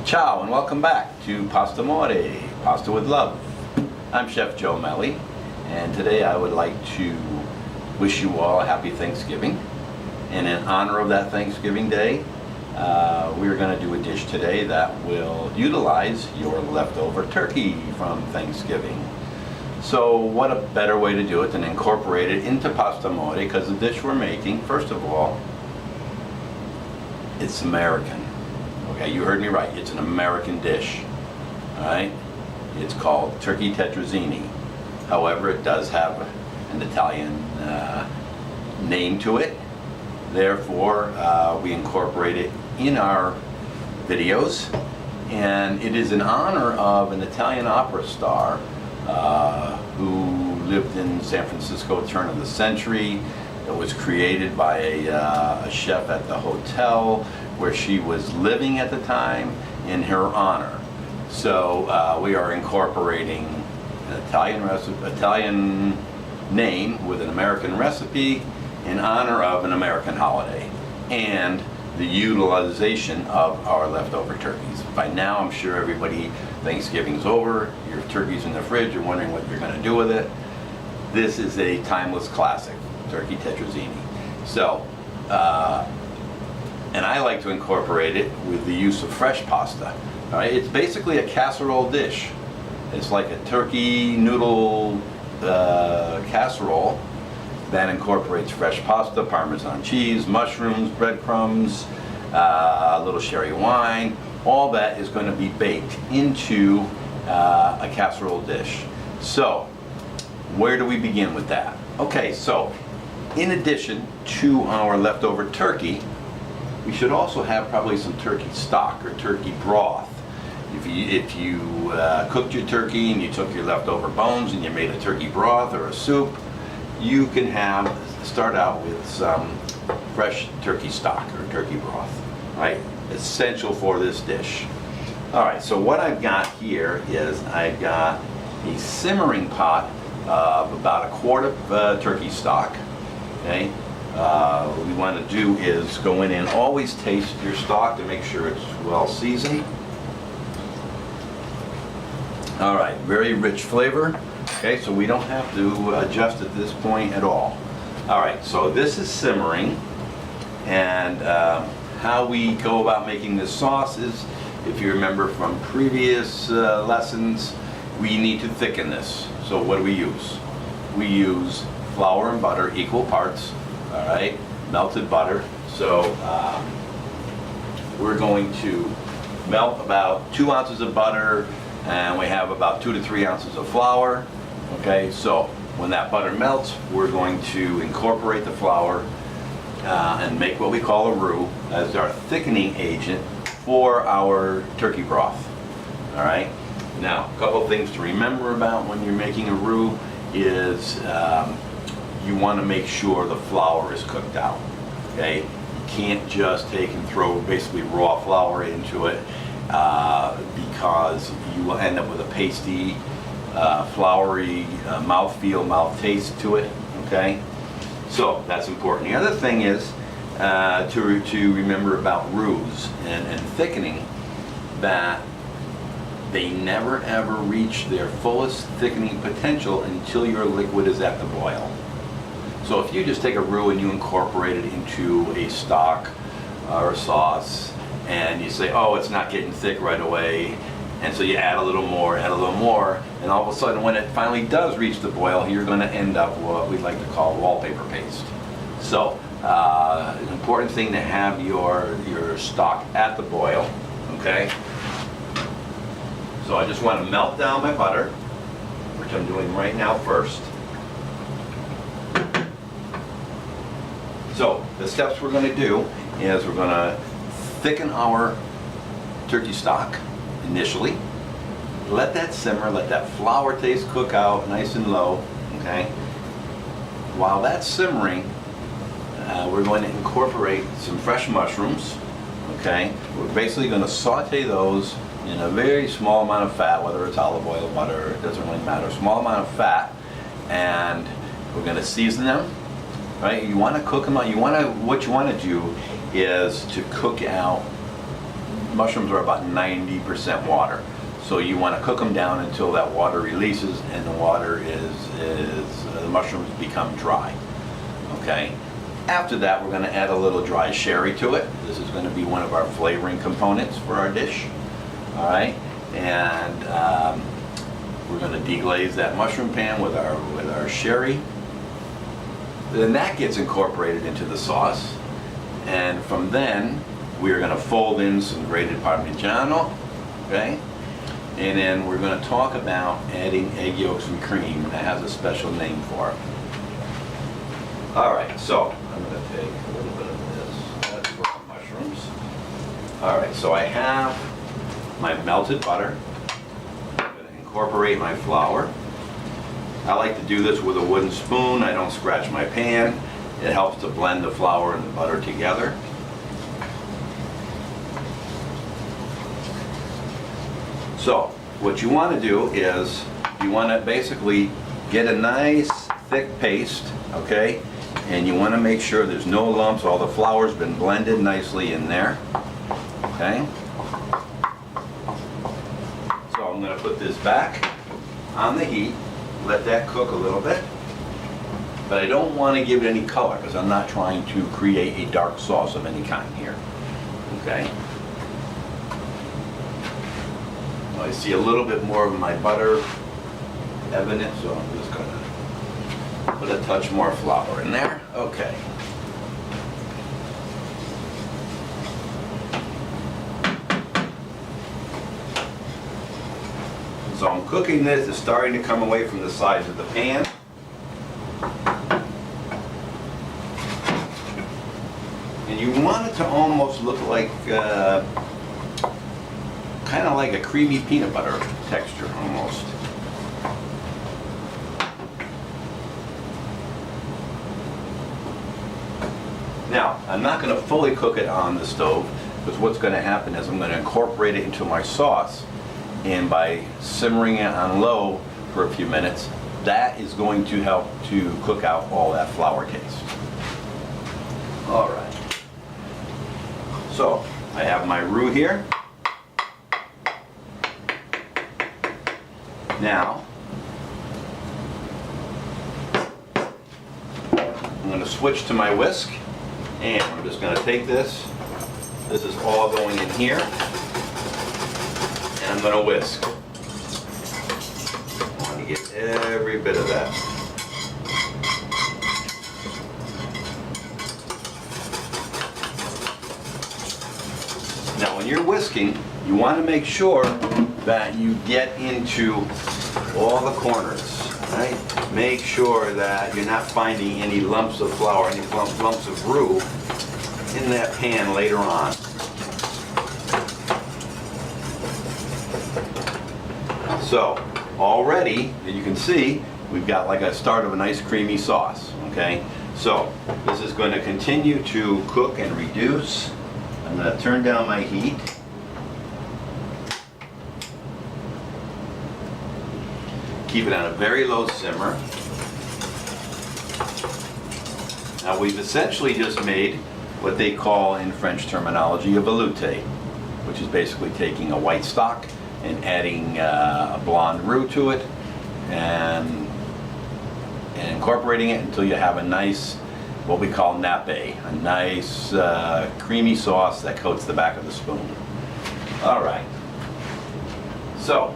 Ciao and welcome back to Pastamore, Pasta with Love. I'm Chef Joe Mele, and today I would like to wish you all a happy Thanksgiving. And in honor of that Thanksgiving Day, we're going to do a dish today that will utilize your leftover turkey from Thanksgiving. So what a better way to do it than incorporate it into Pastamore, because the dish we're making, first of all, it's American. Okay, you heard me right. It's an American dish. All right? It's called turkey Tetrazzini. However, it does have an Italian name to it. Therefore, we incorporate it in our videos. And it is in honor of an Italian opera star who lived in San Francisco at the turn of the century. It was created by a chef at the hotel where she was living at the time in her honor. So we are incorporating an Italian name with an American recipe in honor of an American holiday and the utilization of our leftover turkeys. By now I'm sure everybody, Thanksgiving's over, your turkey's in the fridge, you're wondering what you're going to do with it. This is a timeless classic, turkey Tetrazzini. So, and I like to incorporate it with the use of fresh pasta. All right, it's basically a casserole dish. It's like a turkey noodle casserole that incorporates fresh pasta, Parmesan cheese, mushrooms, breadcrumbs, a little sherry wine. All that is going to be baked into a casserole dish. So, where do we begin with that? Okay, so in addition to our leftover turkey, we should also have probably some turkey stock or turkey broth. If you cooked your turkey and you took your leftover bones and you made a turkey broth or a soup, you can start out with some fresh turkey stock or turkey broth, right? Essential for this dish. All right, so what I've got here is I've got a simmering pot of about a quart of turkey stock. Okay, what we want to do is go in and always taste your stock to make sure it's well seasoned. All right, very rich flavor. Okay, so we don't have to adjust at this point at all. All right, so this is simmering, and how we go about making this sauce is, if you remember from previous lessons, we need to thicken this. So what do we use? We use flour and butter, equal parts, all right, melted butter. So we're going to melt about 2 ounces of butter, and we have about 2 to 3 ounces of flour. Okay, so when that butter melts, we're going to incorporate the flour and make what we call a roux as our thickening agent for our turkey broth. All right. Now, a couple of things to remember about when you're making a roux is you want to make sure the flour is cooked out. Okay, you can't just take and throw basically raw flour into it because you will end up with a pasty, floury mouthfeel, mouth taste to it. Okay, so that's important. The other thing is to remember about roux and thickening, that they never ever reach their fullest thickening potential until your liquid is at the boil. So if you just take a roux and you incorporate it into a stock or a sauce, and you say, oh, it's not getting thick right away, and so you add a little more, and all of a sudden when it finally does reach the boil, you're going to end up what we like to call wallpaper paste. So an important thing to have your stock at the boil, okay? So I just want to melt down my butter, which I'm doing right now first. So the steps we're going to do is we're going to thicken our turkey stock initially. Let that simmer, let that flour taste cook out nice and low, okay? While that's simmering, we're going to incorporate some fresh mushrooms, okay? We're basically going to saute those in a very small amount of fat, whether it's olive oil, butter, it doesn't really matter, small amount of fat, and we're going to season them, right? You want to cook them out. What you want to do is to cook out mushrooms are about 90% water. So you want to cook them down until that water releases and the water the mushrooms become dry. Okay. After that, we're going to add a little dry sherry to it. This is going to be one of our flavoring components for our dish. All right, and we're going to deglaze that mushroom pan with our sherry. Then that gets incorporated into the sauce, and from then we're going to fold in some grated Parmigiano. Okay. And then we're going to talk about adding egg yolks and cream. That has a special name for it. All right, so I'm going to take a little bit of this. That's for the mushrooms. All right, so I have my melted butter. I'm going to incorporate my flour. I like to do this with a wooden spoon. I don't scratch my pan. It helps to blend the flour and the butter together. So what you want to do is you want to basically get a nice thick paste, okay? And you want to make sure there's no lumps. All the flour's been blended nicely in there, okay? So I'm going to put this back on the heat, let that cook a little bit. But I don't want to give it any color because I'm not trying to create a dark sauce of any kind here, okay? I see a little bit more of my butter evident, so I'm just going to put a touch more flour in there. Okay. So I'm cooking this. It's starting to come away from the sides of the pan. And you want it to almost look like kind of like a creamy peanut butter texture, almost. Now, I'm not going to fully cook it on the stove, because what's going to happen is I'm going to incorporate it into my sauce, and by simmering it on low for a few minutes, that is going to help to cook out all that flour taste. All right. So, I have my roux here. Now, I'm going to switch to my whisk, and I'm just going to take this. This is all going in here, and I'm going to whisk. I want to get every bit of that. Now, when you're whisking, you want to make sure that you get into all the corners, right? Make sure that you're not finding any lumps of flour, any lumps of roux in that pan later on. So, already, as you can see, we've got like a start of a nice creamy sauce, okay? So, this is going to continue to cook and reduce. I'm going to turn down my heat. Keep it on a very low simmer. Now we've essentially just made what they call in French terminology a velouté, which is basically taking a white stock and adding a blonde roux to it and incorporating it until you have a nice, what we call nappé, a nice creamy sauce that coats the back of the spoon. All right. So,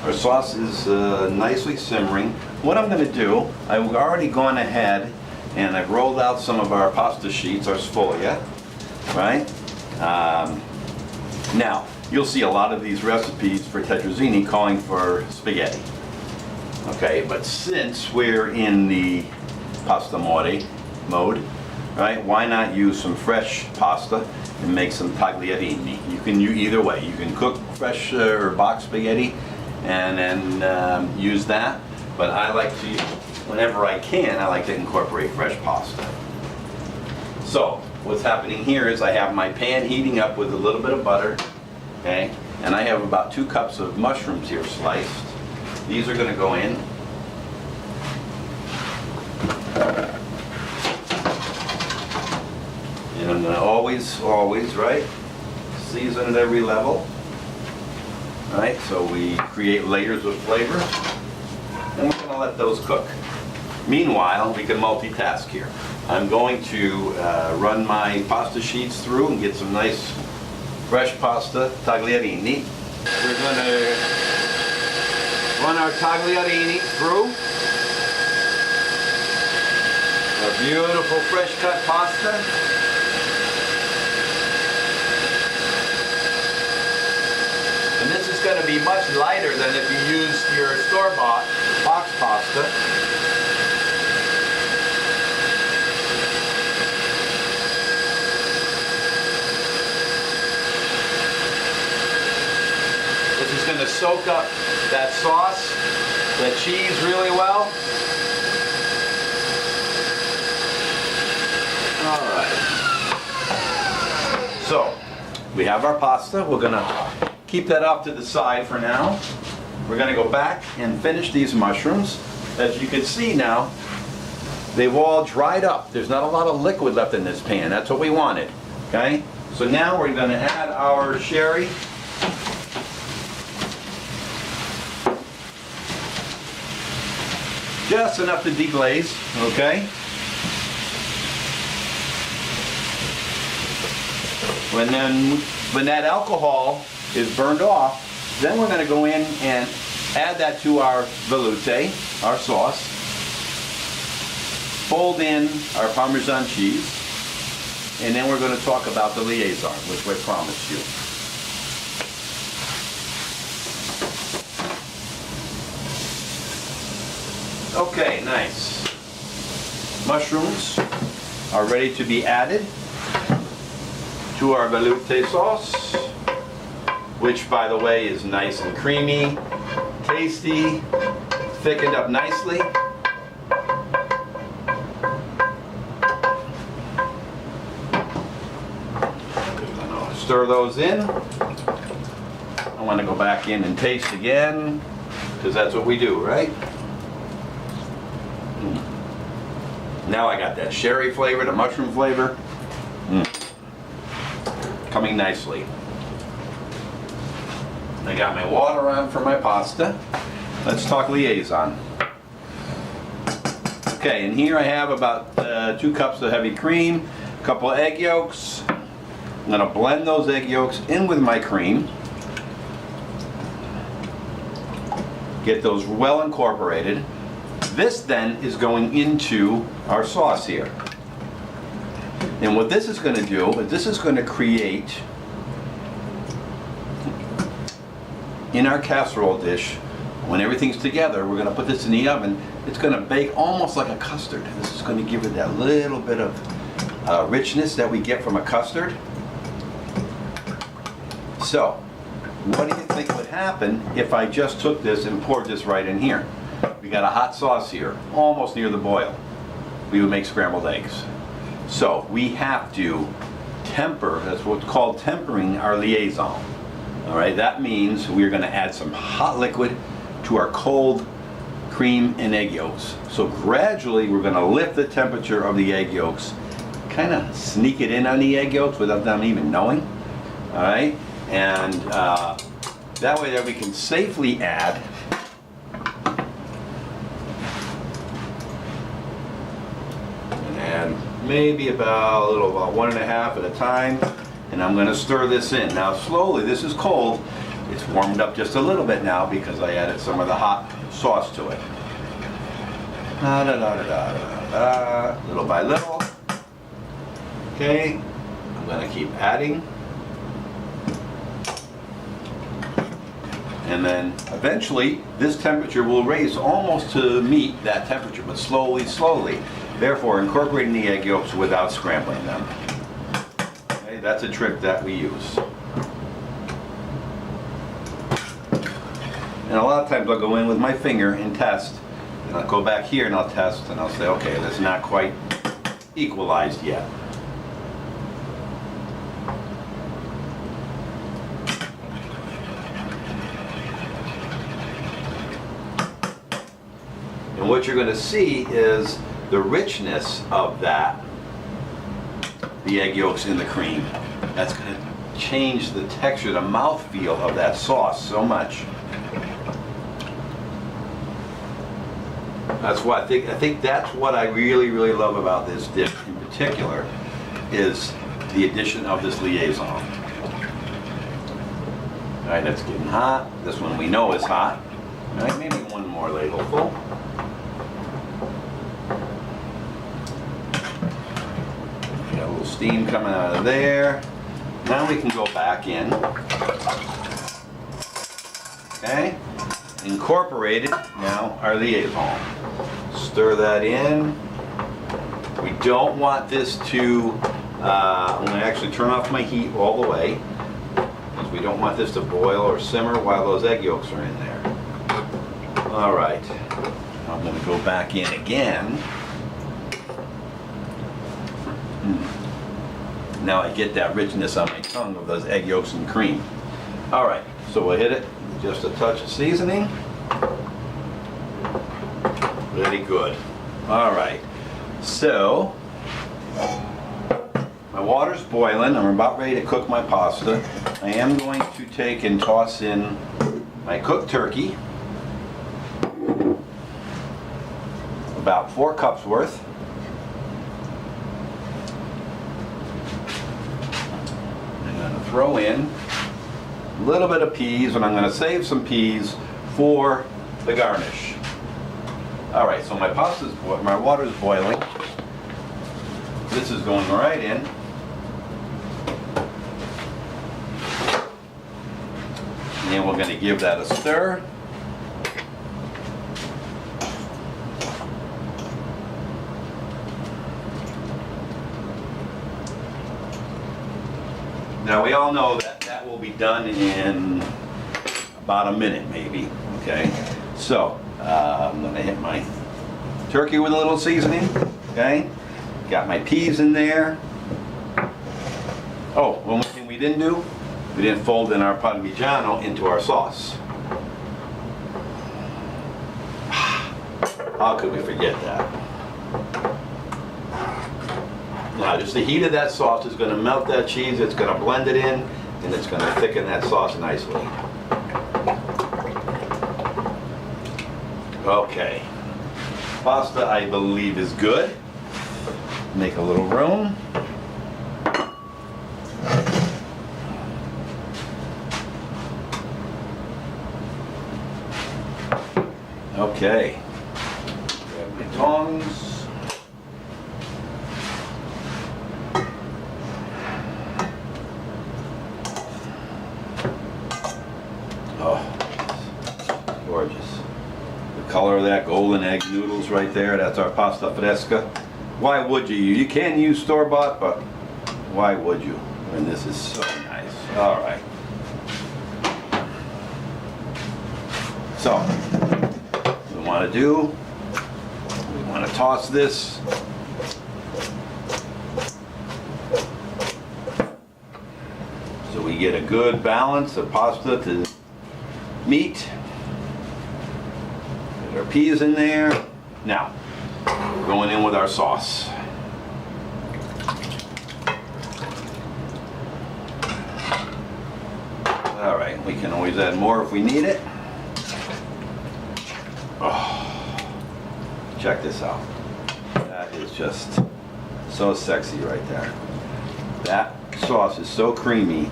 our sauce is nicely simmering. What I'm going to do, I've already gone ahead and I've rolled out some of our pasta sheets, our sfoglia, right? Now, you'll see a lot of these recipes for tetrazzini calling for spaghetti. Okay, but since we're in the Pastamore mode, right, why not use some fresh pasta and make some tagliarini? You can use either way. You can cook fresh or box spaghetti and then use that, but I like to, whenever I can, I like to incorporate fresh pasta. So, what's happening here is I have my pan heating up with a little bit of butter, okay, and I have about 2 cups of mushrooms here sliced. These are going to go in. gonna always, right, season at every level. Right, so we create layers of flavor, and we're gonna let those cook. Meanwhile, we can multitask here. I'm going to run my pasta sheets through and get some nice fresh pasta tagliarini. We're gonna run our tagliarini through. A beautiful fresh cut pasta. And this is going to be much lighter than if you use your store-bought box pasta. This is going to soak up that sauce, that cheese really well. All right. So, we have our pasta. We're going to keep that off to the side for now. We're going to go back and finish these mushrooms. As you can see now, they've all dried up. There's not a lot of liquid left in this pan. That's what we wanted. Okay? So now we're going to add our sherry. Just enough to deglaze, okay? When that alcohol is burned off, then we're going to go in and add that to our velouté, our sauce. Fold in our Parmesan cheese, and then we're going to talk about the liaison, which I promised you. Okay, nice. Mushrooms are ready to be added to our velouté sauce, which, by the way, is nice and creamy, tasty, thickened up nicely. Stir those in. I want to go back in and taste again, because that's what we do, right? Now I got that sherry flavor, the mushroom flavor. Coming nicely. I got my water on for my pasta. Let's talk liaison. Okay, and here I have about 2 cups of heavy cream, a couple of egg yolks. I'm going to blend those egg yolks in with my cream. Get those well incorporated. This then is going into our sauce here. And what this is going to do is this is going to create, in our casserole dish, when everything's together, we're going to put this in the oven. It's going to bake almost like a custard. This is going to give it that little bit of richness that we get from a custard. So, what do you think would happen if I just took this and poured this right in here? We got a hot sauce here, almost near the boil. We would make scrambled eggs. So we have to temper, that's what's called tempering our liaison. All right, that means we're gonna add some hot liquid to our cold cream and egg yolks. So gradually we're gonna lift the temperature of the egg yolks, kind of sneak it in on the egg yolks without them even knowing. All right, and that way that we can safely add maybe about 1.5 at a time, and I'm going to stir this in. Now slowly, this is cold, it's warmed up just a little bit now because I added some of the hot sauce to it. Little by little. Okay, I'm going to keep adding. And then eventually this temperature will raise almost to meet that temperature, but slowly, slowly. Therefore, incorporating the egg yolks without scrambling them. Okay, that's a trick that we use. And a lot of times I'll go in with my finger and test. And I'll go back here and I'll test and I'll say, okay, that's not quite equalized yet. And what you're going to see is the richness of that the egg yolks in the cream. That's going to change the texture, the mouthfeel of that sauce so much. That's what I think that's what I really, really love about this dish in particular, is the addition of this liaison. All right, that's getting hot. This one we know is hot. All right, maybe one more ladleful. Got a little steam coming out of there. Now we can go back in. Okay, incorporated now our liaison. Stir that in. We don't want this to, I'm going to actually turn off my heat all the way, because we don't want this to boil or simmer while those egg yolks are in there. All right, I'm going to go back in again. Now I get that richness on my tongue of those egg yolks and cream. All right, so we'll hit it with just a touch of seasoning. Very good. All right, so my water's boiling. I'm about ready to cook my pasta. I am going to take and toss in my cooked turkey, about 4 cups worth. I'm going to throw in a little bit of peas, and I'm going to save some peas for the garnish. All right, so my water's boiling. This is going right in. And then we're going to give that a stir. Now we all know that that will be done in about a minute maybe, okay? So I'm going to hit my turkey with a little seasoning, okay? Got my peas in there. Oh, one more thing we didn't do, we didn't fold in our Parmigiano into our sauce. How could we forget that? Now, just the heat of that sauce is going to melt that cheese, it's going to blend it in, and it's going to thicken that sauce nicely. Okay. Pasta, I believe, is good. Make a little room. Okay. Grab my tongs. Oh, gorgeous. The color of that golden egg noodles right there, that's our pasta fresca. Why would you? You can use store-bought, but why would you? And this is so nice. All right. So, what we want to do, we want to toss this. So we get a good balance of pasta to meat. Get our peas in there. Now, we're going in with our sauce. All right, we can always add more if we need it. Oh, check this out. That is just so sexy right there. That sauce is so creamy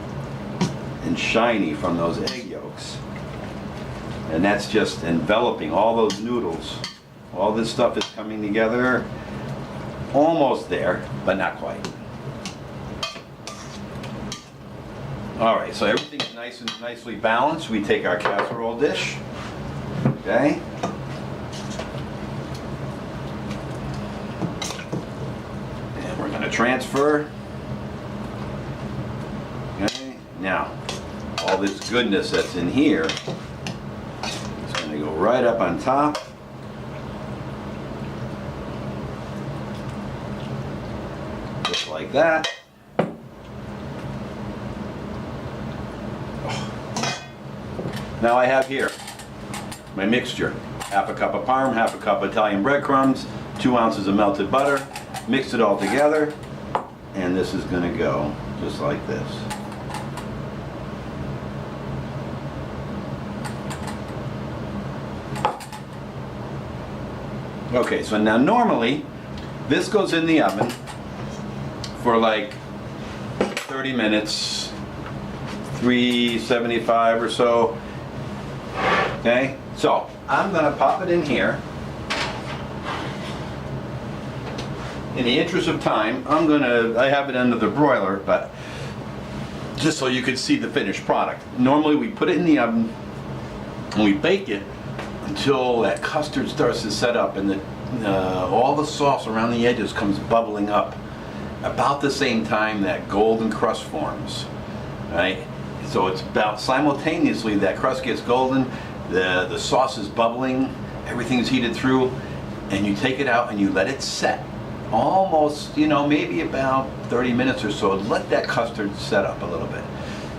and shiny from those egg yolks. And that's just enveloping all those noodles. All this stuff is coming together, almost there, but not quite. All right, so everything's nice and nicely balanced. We take our casserole dish, okay? And we're gonna transfer. Okay, now, all this goodness that's in here is gonna go right up on top. Like that. Now I have here my mixture. Half a cup of parm, half a cup of Italian breadcrumbs, 2 ounces of melted butter. Mix it all together, and and this is going to go just like this. Okay, so now normally this goes in the oven for like 30 minutes, 375 or so. Okay, so I'm gonna pop it in here. In the interest of time, I have it under the broiler, but just so you can see the finished product. Normally we put it in the oven and we bake it until that custard starts to set up and all the sauce around the edges comes bubbling up about the same time that golden crust forms, right? So it's about simultaneously that crust gets golden, the sauce is bubbling, everything's heated through, and you take it out and you let it set. Almost, maybe about 30 minutes or so. Let that custard set up a little bit.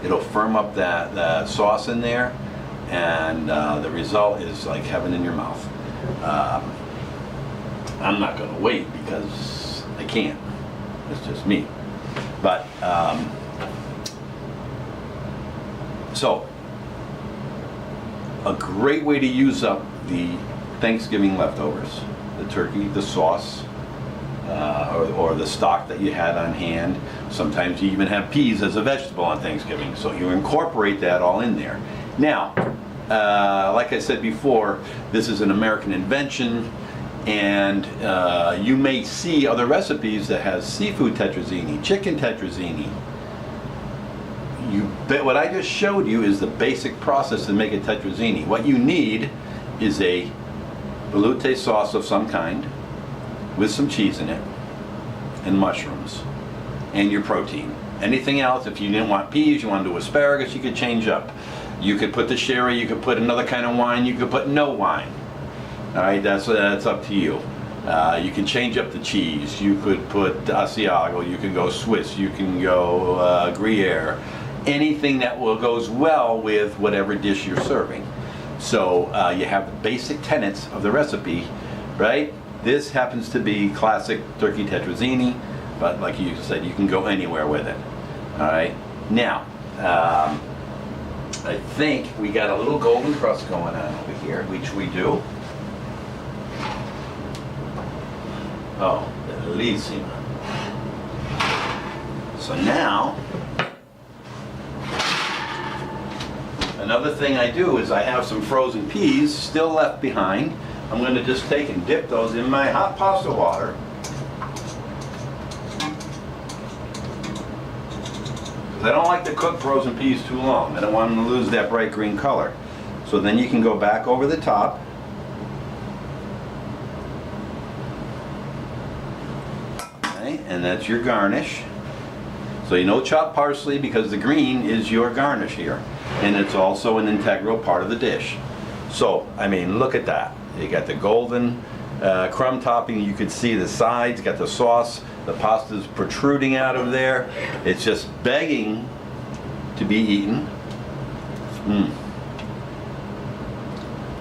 It'll firm up that sauce in there, and the result is like heaven in your mouth. I'm not going to wait because I can't. It's just me. But so a great way to use up the Thanksgiving leftovers, the turkey, the sauce, or the stock that you had on hand. Sometimes you even have peas as a vegetable on Thanksgiving, so you incorporate that all in there. Now, like I said before, this is an American invention, and you may see other recipes that has seafood tetrazzini, chicken tetrazzini. You bet what I just showed you is the basic process to make a tetrazzini. What you need is a velouté sauce of some kind with some cheese in it and mushrooms and your protein. Anything else, if you didn't want peas, you want to do asparagus, you could change up. You could put the sherry, you could put another kind of wine, you could put no wine. All right, that's up to you. You can change up the cheese. You could put Asiago, you can go Swiss, you can go Gruyere. Anything that goes well with whatever dish you're serving. So you have the basic tenets of the recipe, right? This happens to be classic turkey tetrazzini, but like you said, you can go anywhere with it. All right. Now, I think we got a little golden crust going on over here, which we do. Oh, bellissima. So now, another thing I do is I have some frozen peas still left behind. I'm going to just take and dip those in my hot pasta water. Because I don't like to cook frozen peas too long. I don't want them to lose that bright green color. So then you can go back over the top. Okay, and that's your garnish. So chop parsley because the green is your garnish here. And it's also an integral part of the dish. So, I mean, look at that. You got the golden crumb topping. You could see the sides, got the sauce. The pasta's protruding out of there. It's just begging to be eaten.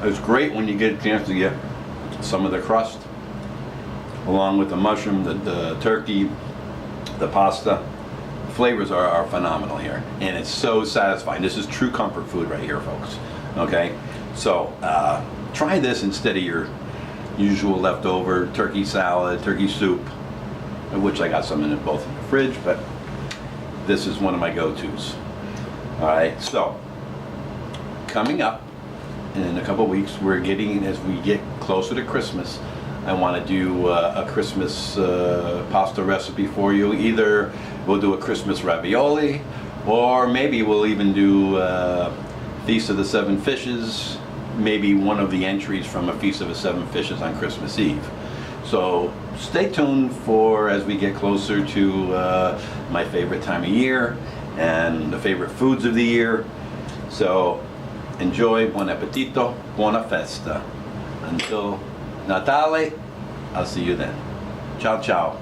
It's great when you get a chance to get some of the crust along with the mushroom, the turkey, the pasta. Flavors are phenomenal here, and it's so satisfying. This is true comfort food right here, folks. Okay, so try this instead of your usual leftover turkey salad, turkey soup, of which I got some in it both in the fridge, but this is one of my go-tos. All right, so coming up in a couple weeks, we're getting, as we get closer to Christmas, I want to do a Christmas pasta recipe for you. Either we'll do a Christmas ravioli, or maybe we'll even do Feast of the Seven Fishes, maybe one of the entries from a Feast of the Seven Fishes on Christmas Eve. So stay tuned for as we get closer to my favorite time of year and the favorite foods of the year. So enjoy, buon appetito, buona festa. Until Natale, I'll see you then. Ciao, ciao.